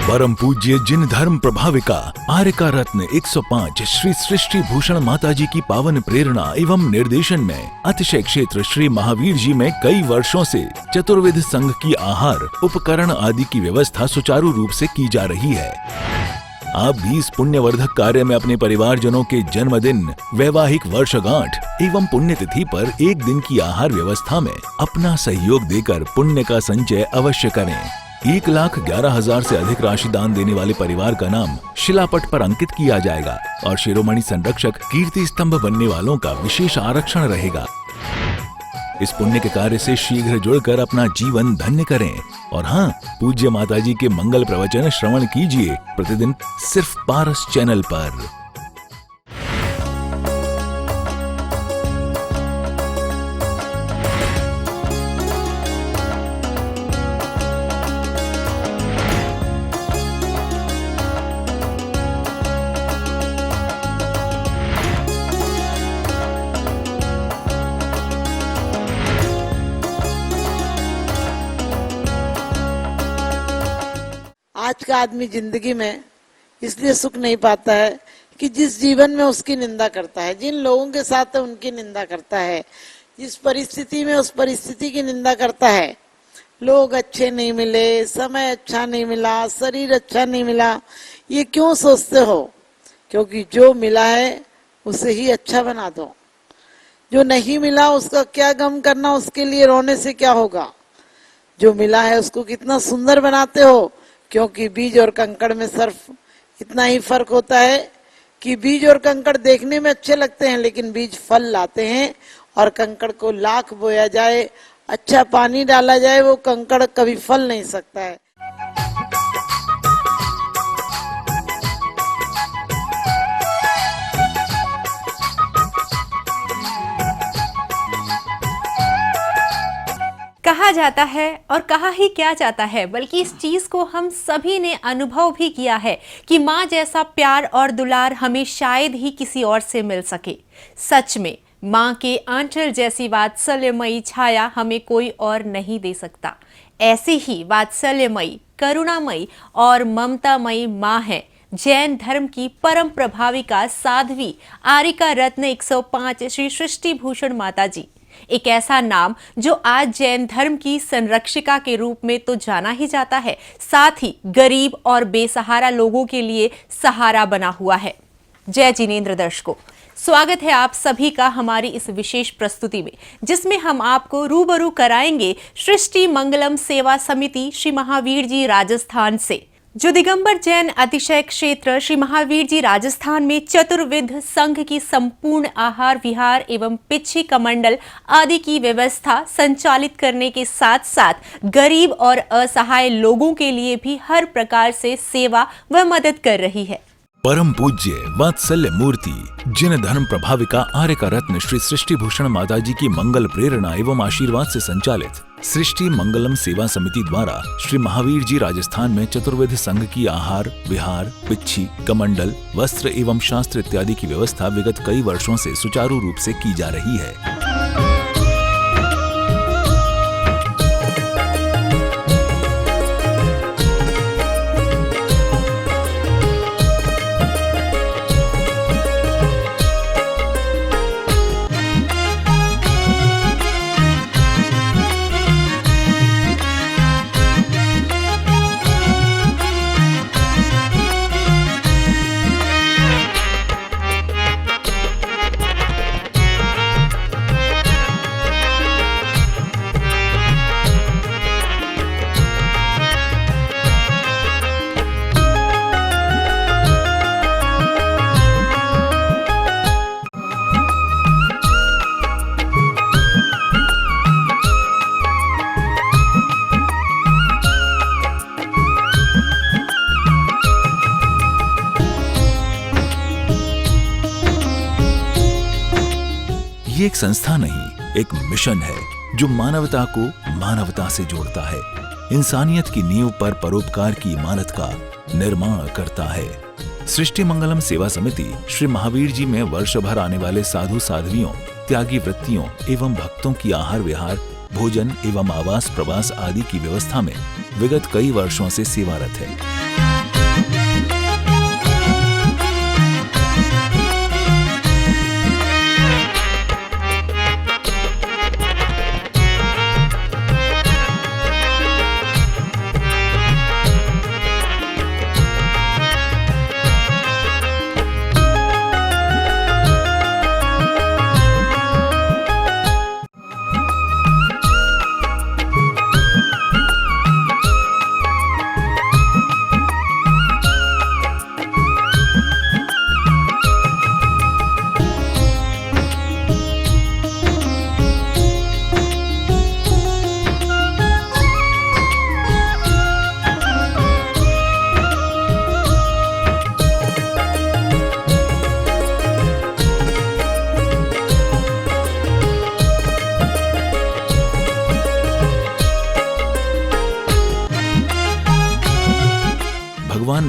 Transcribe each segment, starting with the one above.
परम पूज्य जिन धर्म प्रभाविका आर्यका रत्न 105 श्री सृष्टि भूषण माताजी की पावन प्रेरणा एवं निर्देशन में अतिशय क्षेत्र श्री महावीर जी में कई वर्षों से चतुर्विध संघ की आहार उपकरण आदि की व्यवस्था सुचारू रूप से की जा रही है। आप भी इस पुण्यवर्धक कार्य में अपने परिवारजनों के जन्मदिन, वैवाहिक वर्षगांठ एवं पुण्यतिथि पर एक दिन की आहार व्यवस्था में अपना सहयोग देकर पुण्य का संचय अवश्य करें। 1,11,000 से अधिक राशि दान देने वाले परिवार का नाम शिलापट पर अंकित किया जाएगा और शिरोमणि संरक्षक कीर्ति स्तंभ बनने वालों का विशेष आरक्षण रहेगा। इस पुण्य के कार्य से शीघ्र जुड़कर अपना जीवन धन्य करें। और हाँ, पूज्य माताजी के मंगल प्रवचन श्रवण कीजिए प्रतिदिन सिर्फ पारस चैनल पर। आज का आदमी जिंदगी में इसलिए सुख नहीं पाता है कि जिस जीवन में उसकी निंदा करता है, जिन लोगों के साथ है उनकी निंदा करता है, जिस परिस्थिति में उस परिस्थिति की निंदा करता है। लोग अच्छे नहीं मिले, समय अच्छा नहीं मिला, शरीर अच्छा नहीं मिला, ये क्यों सोचते हो? क्योंकि जो मिला है उसे ही अच्छा बना दो। जो नहीं मिला उसका क्या गम करना, उसके लिए रोने से क्या होगा। जो मिला है उसको कितना सुंदर बनाते हो, क्योंकि बीज और कंकड़ में सिर्फ इतना ही फर्क होता है कि बीज और कंकड़ देखने में अच्छे लगते हैं, लेकिन बीज फल लाते हैं। और कंकड़ को लाख बोया जाए, अच्छा पानी डाला जाए, वो कंकड़ कभी फल नहीं सकता है। कहा जाता है और कहा ही क्या जाता है, बल्कि इस चीज को हम सभी ने अनुभव भी किया है कि माँ जैसा प्यार और दुलार हमें शायद ही किसी और से मिल सके। सच में माँ के आंचल जैसी वात्सल्यमयी छाया हमें कोई और नहीं दे सकता। ऐसी ही वात्सल्यमयी, करुणामयी और ममतामयी माँ है जैन धर्म की परम प्रभाविका साध्वी आर्यका रत्न 105 श्री सृष्टि भूषण माताजी। एक ऐसा नाम जो आज जैन धर्म की संरक्षिका के रूप में तो जाना ही जाता है, साथ ही गरीब और बेसहारा लोगों के लिए सहारा बना हुआ है। जय जिनेंद्र दर्शकों, स्वागत है आप सभी का हमारी इस विशेष प्रस्तुति में, जिसमें हम आपको रूबरू कराएंगे सृष्टि मंगलम सेवा समिति श्री महावीर जी राजस्थान से, जो दिगंबर जैन अतिशय क्षेत्र श्री महावीर जी राजस्थान में चतुर्विध संघ की संपूर्ण आहार विहार एवं पिच्छी कमंडल आदि की व्यवस्था संचालित करने के साथ साथ गरीब और असहाय लोगों के लिए भी हर प्रकार से सेवा व मदद कर रही है। परम पूज्य वात्सल्य मूर्ति जिन धर्म प्रभाविका आर्यका रत्न श्री सृष्टि भूषण माताजी की मंगल प्रेरणा एवं आशीर्वाद से संचालित सृष्टि मंगलम सेवा समिति द्वारा श्री महावीर जी राजस्थान में चतुर्विध संघ की आहार विहार, पिच्छी, कमंडल, वस्त्र एवं शास्त्र इत्यादि की व्यवस्था विगत कई वर्षों से सुचारू रूप से की जा रही है। ये एक संस्था नहीं, एक मिशन है जो मानवता को मानवता से जोड़ता है, इंसानियत की नींव पर परोपकार की इमारत का निर्माण करता है। सृष्टि मंगलम सेवा समिति श्री महावीर जी में वर्ष भर आने वाले साधु साध्वियों, त्यागी वृत्तियों एवं भक्तों की आहार विहार, भोजन एवं आवास प्रवास आदि की व्यवस्था में विगत कई वर्षों से सेवारत है।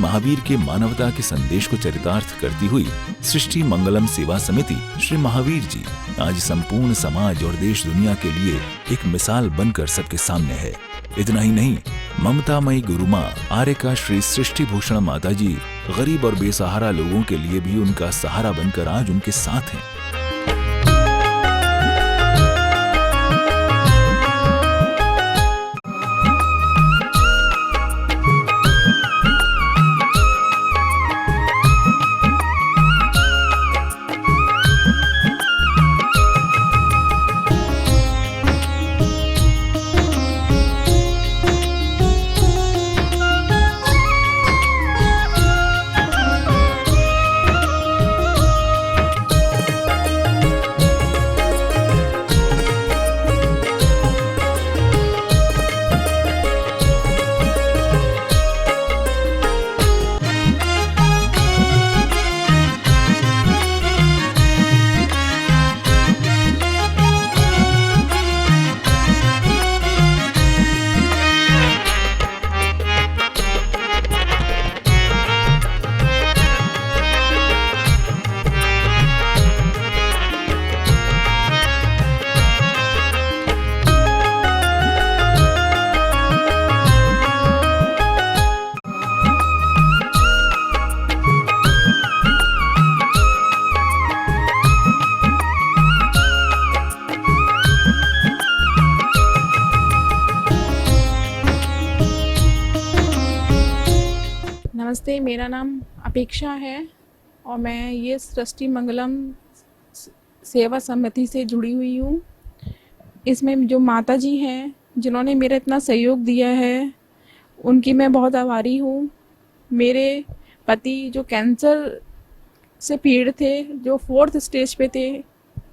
महावीर के मानवता के संदेश को चरितार्थ करती हुई सृष्टि मंगलम सेवा समिति श्री महावीर जी आज संपूर्ण समाज और देश दुनिया के लिए एक मिसाल बनकर सबके सामने है। इतना ही नहीं, ममतामयी गुरु माँ आर्यका श्री सृष्टि भूषण माता जी गरीब और बेसहारा लोगों के लिए भी उनका सहारा बनकर आज उनके साथ हैं। नमस्ते, मेरा नाम अपेक्षा है और मैं ये सृष्टि मंगलम सेवा समिति से जुड़ी हुई हूँ। इसमें जो माता जी हैं जिन्होंने मेरा इतना सहयोग दिया है, उनकी मैं बहुत आभारी हूँ। मेरे पति जो कैंसर से पीड़ित थे, जो 4th स्टेज पे थे,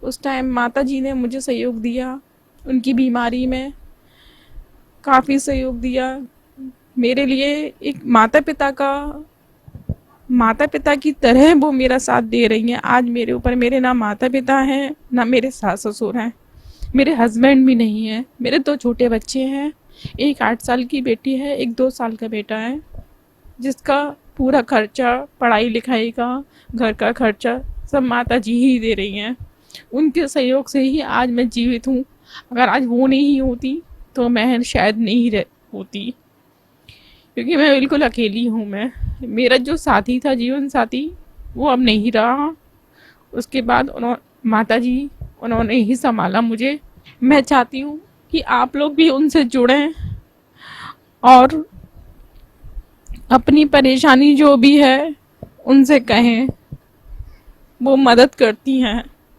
उस टाइम माता जी ने मुझे सहयोग दिया। उनकी बीमारी में काफ़ी सहयोग दिया। मेरे लिए एक माता पिता की तरह वो मेरा साथ दे रही हैं। आज मेरे ऊपर मेरे ना माता पिता हैं, ना मेरे सास ससुर हैं, मेरे हस्बैंड भी नहीं हैं। मेरे 2 छोटे बच्चे हैं, एक 8 साल की बेटी है, एक 2 साल का बेटा है, जिसका पूरा खर्चा, पढ़ाई लिखाई का, घर का खर्चा सब माता जी ही दे रही हैं। उनके सहयोग से ही आज मैं जीवित हूँ। अगर आज वो नहीं होती तो मैं शायद नहीं होती, क्योंकि मैं बिल्कुल अकेली हूँ। मेरा जो साथी था, जीवन साथी, वो अब नहीं रहा। उसके बाद माता जी उन्होंने ही संभाला मुझे। मैं चाहती हूँ कि आप लोग भी उनसे जुड़ें और अपनी परेशानी जो भी है उनसे कहें, वो मदद करती हैं।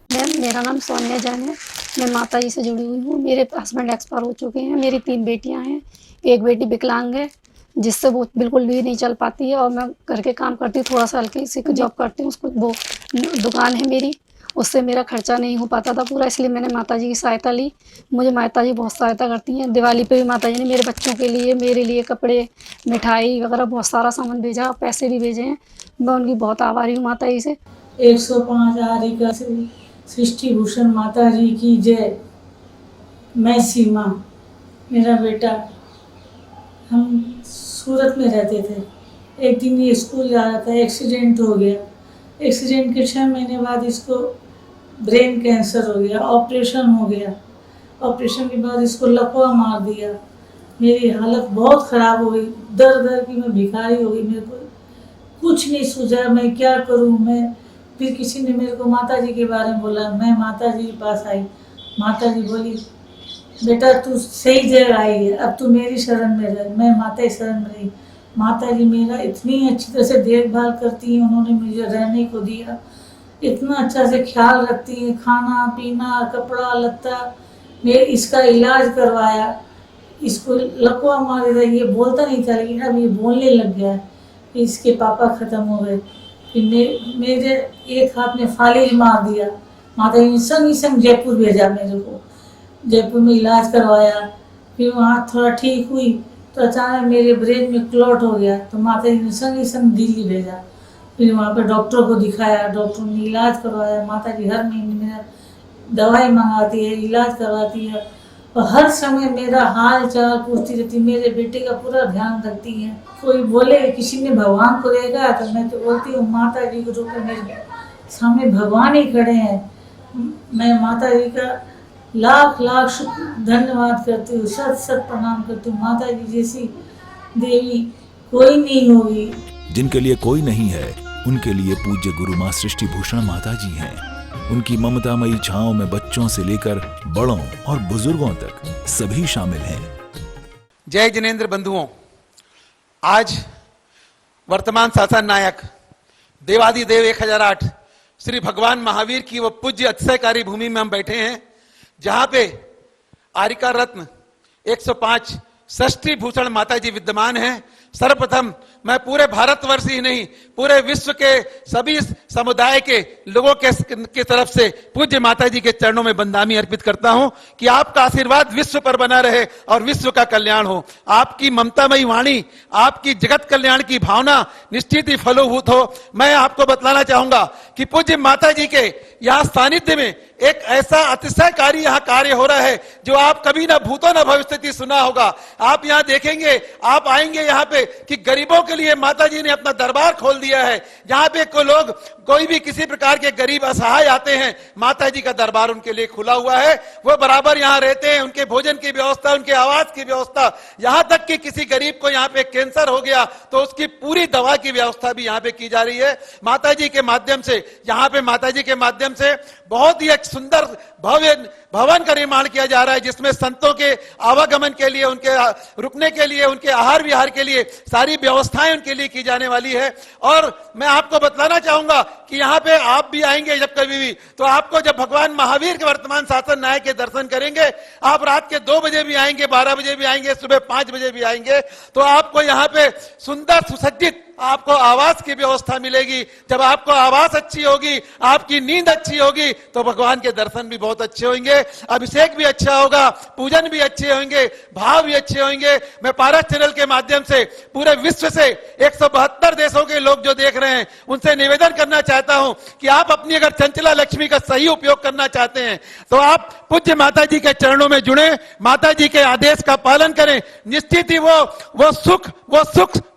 मैम, मेरा नाम सोनिया जान है। मैं माता जी से जुड़ी हुई हूँ। मेरे हस्बैंड एक्सपायर हो चुके हैं। मेरी 3 बेटियाँ हैं, एक बेटी विकलांग है जिससे वो बिल्कुल भी नहीं चल पाती है, और मैं घर के काम करती हूँ, थोड़ा सा हल्की सी जॉब करती हूँ। उसको वो दुकान है मेरी, उससे मेरा खर्चा नहीं हो पाता था पूरा, इसलिए मैंने माता जी की सहायता ली। मुझे माता जी बहुत सहायता करती हैं। दिवाली पे भी माता जी ने मेरे बच्चों के लिए, मेरे लिए कपड़े, मिठाई वगैरह बहुत सारा सामान भेजा, पैसे भी भेजे हैं। मैं उनकी बहुत आभारी हूँ माता जी से। 105 आर्यका सृष्टि भूषण माता जी की जय। मैं सीमा, मेरा बेटा, हम सूरत में रहते थे। एक दिन ये स्कूल जा रहा था, एक्सीडेंट हो गया। एक्सीडेंट के 6 महीने बाद इसको ब्रेन कैंसर हो गया, ऑपरेशन हो गया। ऑपरेशन के बाद इसको लकवा मार दिया। मेरी हालत बहुत ख़राब हो गई, दर दर की मैं भिखारी हो गई। मेरे को कुछ नहीं सूझा, मैं क्या करूं। मैं फिर किसी ने मेरे को माता जी के बारे में बोला। मैं माता जी के पास आई। माता जी बोली, बेटा तू सही जगह आई है, अब तू मेरी शरण में रह। मैं माता की शरण में रही। माता जी मेरा इतनी अच्छी तरह से देखभाल करती हैं। उन्होंने मुझे रहने को दिया, इतना अच्छा से ख्याल रखती हैं, खाना पीना, कपड़ा लत्ता। मैं इसका इलाज करवाया। इसको लकवा मारे था, ये बोलता नहीं था, लेकिन अब ये बोलने लग गया है। इसके पापा ख़त्म हो गए। फिर मेरे एक हाथ में फालिज मार दिया। माता जी ने संग संग जयपुर भेजा मेरे को। जयपुर में इलाज करवाया। फिर वहाँ थोड़ा ठीक हुई तो अचानक मेरे ब्रेन में क्लॉट हो गया, तो माता जी ने संग संग दिल्ली भेजा। फिर वहाँ पे डॉक्टर को दिखाया, डॉक्टर ने इलाज करवाया। माता जी हर महीने मेरा दवाई मंगाती है, इलाज करवाती है। और हर समय मेरा हाल चाल पूछती रहती, मेरे बेटे का पूरा ध्यान रखती हैं। कोई बोले किसी ने भगवान को देखा तो मैं तो बोलती हूँ माता जी को, जो मेरे सामने भगवान ही खड़े हैं। मैं माता जी का लाख लाख धन्यवाद करती हूँ, सत सत प्रणाम करती हूँ। माता जी जैसी देवी कोई नहीं होगी। जिनके लिए कोई नहीं है, उनके लिए पूज्य गुरु माँ सृष्टि भूषण माता जी हैं। उनकी ममतामयी छांव में बच्चों से लेकर बड़ों और बुजुर्गों तक सभी शामिल हैं। जय जिनेंद्र बंधुओं, आज वर्तमान शासन नायक देवादिदेव 1008 श्री भगवान महावीर की वो पूज्य अतिशयकारी भूमि में हम बैठे हैं, जहां पे आरिका रत्न 105 षष्ठी भूषण माता जी विद्यमान हैं। सर्वप्रथम मैं पूरे भारतवर्ष ही नहीं, पूरे विश्व के सभी समुदाय के लोगों के तरफ से पूज्य माता जी के चरणों में बंदामी अर्पित करता हूं कि आपका आशीर्वाद विश्व पर बना रहे और विश्व का कल्याण हो। आपकी ममतामयी वाणी, आपकी जगत कल्याण की भावना निश्चित ही फलोभूत हो। मैं आपको बतलाना चाहूंगा कि पूज्य माता जी के यहाँ सानिध्य में एक ऐसा अतिशयकारी यहाँ कार्य हो रहा है जो आप कभी ना भूतो ना भविष्यति सुना होगा। आप यहाँ देखेंगे, आप आएंगे यहाँ पे कि गरीबों के लिए माता जी ने अपना दरबार खोल दिया है। यहाँ पे कोई भी किसी प्रकार के गरीब असहाय आते हैं, माता जी का दरबार उनके लिए खुला हुआ है। वो बराबर यहाँ रहते हैं, उनके भोजन की व्यवस्था, उनके आवास की व्यवस्था, यहाँ तक कि किसी गरीब को यहाँ पे कैंसर हो गया तो उसकी पूरी दवा की व्यवस्था भी यहाँ पे की जा रही है माता जी के माध्यम से। यहाँ पे माता जी के माध्यम से बहुत ही एक सुंदर भव्य भवन का निर्माण किया जा रहा है, जिसमें संतों के आवागमन के लिए, उनके रुकने के लिए, उनके आहार विहार के लिए सारी व्यवस्थाएं उनके लिए की जाने वाली है। और मैं आपको बतलाना चाहूंगा कि यहाँ पे आप भी आएंगे जब कभी भी, तो आपको जब भगवान महावीर के वर्तमान शासन नायक के दर्शन करेंगे, आप रात के 2 बजे भी आएंगे, 12 बजे भी आएंगे, सुबह 5 बजे भी आएंगे, तो आपको यहाँ पे सुंदर सुसज्जित आपको आवास की व्यवस्था मिलेगी। जब आपको आवास अच्छी होगी, आपकी नींद अच्छी होगी, तो भगवान के दर्शन भी बहुत अच्छे होंगे, अभिषेक भी अच्छा होगा, पूजन भी अच्छे होंगे, भाव भी अच्छे होंगे। मैं पारस चैनल के माध्यम से पूरे विश्व से 172 देशों के लोग जो देख रहे हैं, उनसे निवेदन करना चाहता हूं कि आप अपनी अगर चंचला लक्ष्मी का सही उपयोग करना चाहते हैं तो आप पूज्य माता जी के चरणों में जुड़े, माता जी के आदेश का पालन करें। निश्चित ही वो सुख,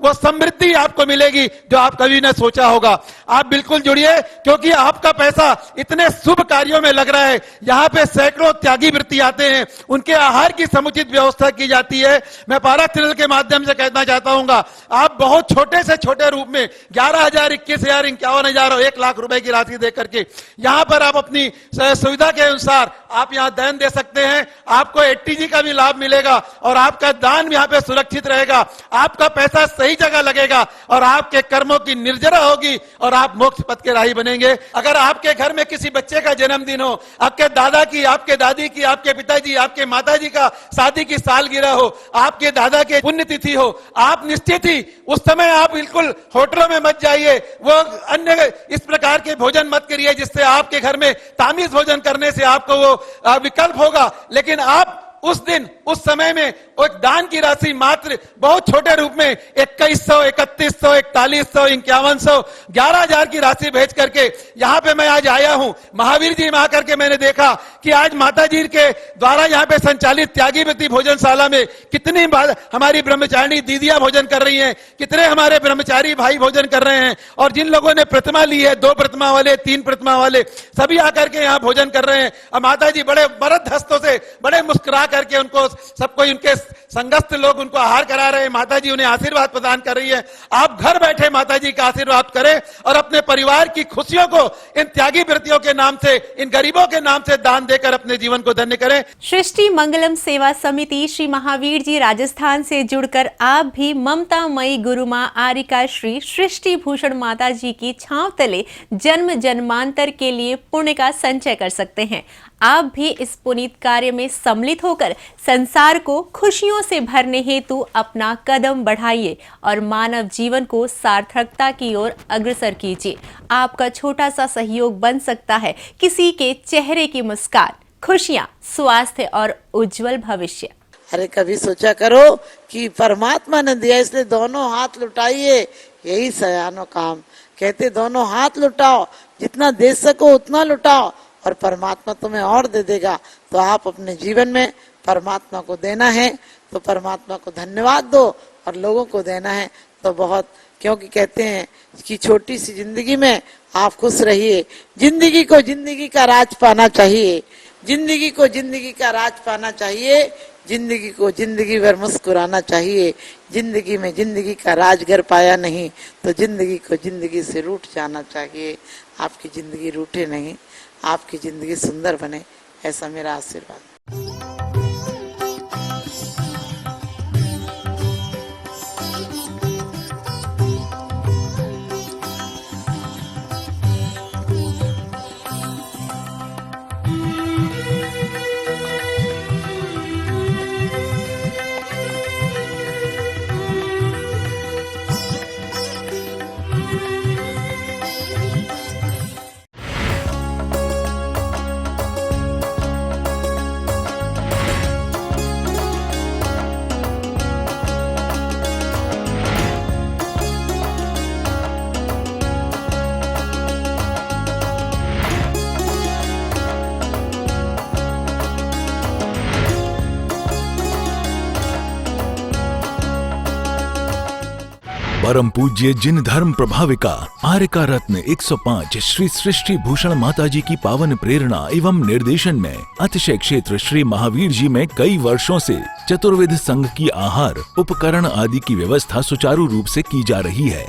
वो समृद्धि आपको मिलेगी जो आप कभी न सोचा होगा। आप बिल्कुल जुड़िए, क्योंकि आपका पैसा इतने शुभ कार्यों में लग रहा है। यहाँ पे सैकड़ों त्यागी वृत्ति आते हैं, उनके आहार की समुचित व्यवस्था की जाती है। मैं पारस चैनल के माध्यम से कहना चाहता हूँ, आप बहुत छोटे से छोटे रूप में 11,000, 21,000, 51,000 और 1 लाख रुपए की राशि दे करके यहाँ पर आप अपनी सुविधा के अनुसार आप यहाँ दान दे सकते हैं। आपको 80G का भी लाभ मिलेगा और आपका दान यहाँ पे सुरक्षित रहेगा। आपका पैसा सही जगह लगेगा और आपके कर्मों की निर्जरा होगी और आप मोक्ष पथ के राही बनेंगे। अगर आपके घर में किसी बच्चे का जन्मदिन हो, आपके दादा की, आपके दादी की, आपके पिताजी, आपके माताजी का शादी की सालगिरह हो, आपके दादा के पुण्यतिथि हो, आप निश्चित ही उस समय आप बिल्कुल होटलों में मत जाइए, वो अन्य इस प्रकार के भोजन मत करिए जिससे आपके घर में तामीज भोजन करने से आपको वो विकल्प होगा। लेकिन आप उस दिन, उस समय में एक दान की राशि मात्र बहुत छोटे रूप में 2100, 3100, 4100, 5100, 11,000 की राशि भेज करके यहाँ पे मैं आज आया हूँ। महावीर जी में आकर के मैंने देखा कि आज माता जी के द्वारा यहाँ पे संचालित त्यागी वृत्ति भोजनशाला में कितनी हमारी ब्रह्मचारिणी दीदियां भोजन कर रही हैं, कितने हमारे ब्रह्मचारी भाई भोजन कर रहे हैं। और जिन लोगों ने प्रतिमा ली है, 2 प्रतिमा वाले, 3 प्रतिमा वाले, सभी आकर के यहाँ भोजन कर रहे हैं। और माता जी बड़े मरद हस्तों से, बड़े मुस्कुरा करके उनको, सबको, उनके संगस्थ लोग उनको आहार करा रहे हैं। माता जी उन्हें आशीर्वाद प्रदान कर रही है। आप घर बैठे माता जी का आशीर्वाद करें और अपने परिवार की खुशियों को इन त्यागी वृत्तियों के नाम से, इन गरीबों के नाम से दान देकर अपने जीवन को धन्य करें। सृष्टि मंगलम सेवा समिति श्री महावीर जी राजस्थान से जुड़कर आप भी ममतामयी गुरु मां आरिका श्री सृष्टि भूषण माता जी की छांव तले जन्म जन्मांतर के लिए पुण्य का संचय कर सकते हैं। आप भी इस पुनीत कार्य में सम्मिलित होकर संसार को खुशियों से भरने हेतु अपना कदम बढ़ाइए और मानव जीवन को सार्थकता की ओर अग्रसर कीजिए। आपका छोटा सा सहयोग बन सकता है किसी के चेहरे की मुस्कान, खुशियां, स्वास्थ्य और उज्जवल भविष्य। अरे कभी सोचा करो कि परमात्मा ने दिया, इसलिए दोनों हाथ लुटाइए, यही सयानो काम। कहते दोनों हाथ लुटाओ, जितना दे सको उतना लुटाओ और परमात्मा तुम्हें और दे देगा। तो आप अपने जीवन में परमात्मा को देना है तो परमात्मा को धन्यवाद दो, और लोगों को देना है तो बहुत, क्योंकि कहते हैं कि छोटी सी जिंदगी में आप खुश रहिए। जिंदगी को जिंदगी का राज पाना चाहिए, जिंदगी को जिंदगी का राज पाना चाहिए, जिंदगी को जिंदगी भर मुस्कुराना चाहिए। जिंदगी में जिंदगी का राजगर पाया नहीं तो जिंदगी को जिंदगी से रूठ जाना चाहिए। आपकी जिंदगी रूठे नहीं, आपकी जिंदगी सुंदर बने, ऐसा मेरा आशीर्वाद। परम पूज्य जिन धर्म प्रभाविका आर्य का रत्न 105 श्री सृष्टि भूषण माताजी की पावन प्रेरणा एवं निर्देशन में अतिशय क्षेत्र श्री महावीर जी में कई वर्षों से चतुर्विध संघ की आहार उपकरण आदि की व्यवस्था सुचारू रूप से की जा रही है।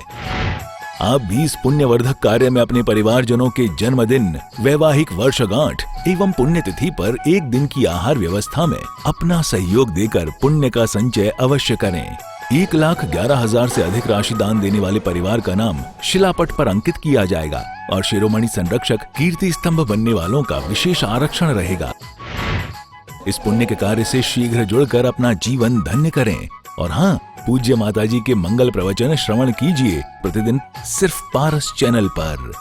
आप भी इस पुण्यवर्धक कार्य में अपने परिवारजनों के जन्मदिन, वैवाहिक वर्षगांठ एवं पुण्यतिथि पर एक दिन की आहार व्यवस्था में अपना सहयोग देकर पुण्य का संचय अवश्य करें। 1,11,000 से अधिक राशि दान देने वाले परिवार का नाम शिलापट पर अंकित किया जाएगा और शिरोमणि संरक्षक कीर्ति स्तंभ बनने वालों का विशेष आरक्षण रहेगा। इस पुण्य के कार्य से शीघ्र जुड़कर अपना जीवन धन्य करें। और हाँ, पूज्य माताजी के मंगल प्रवचन श्रवण कीजिए प्रतिदिन सिर्फ पारस चैनल पर।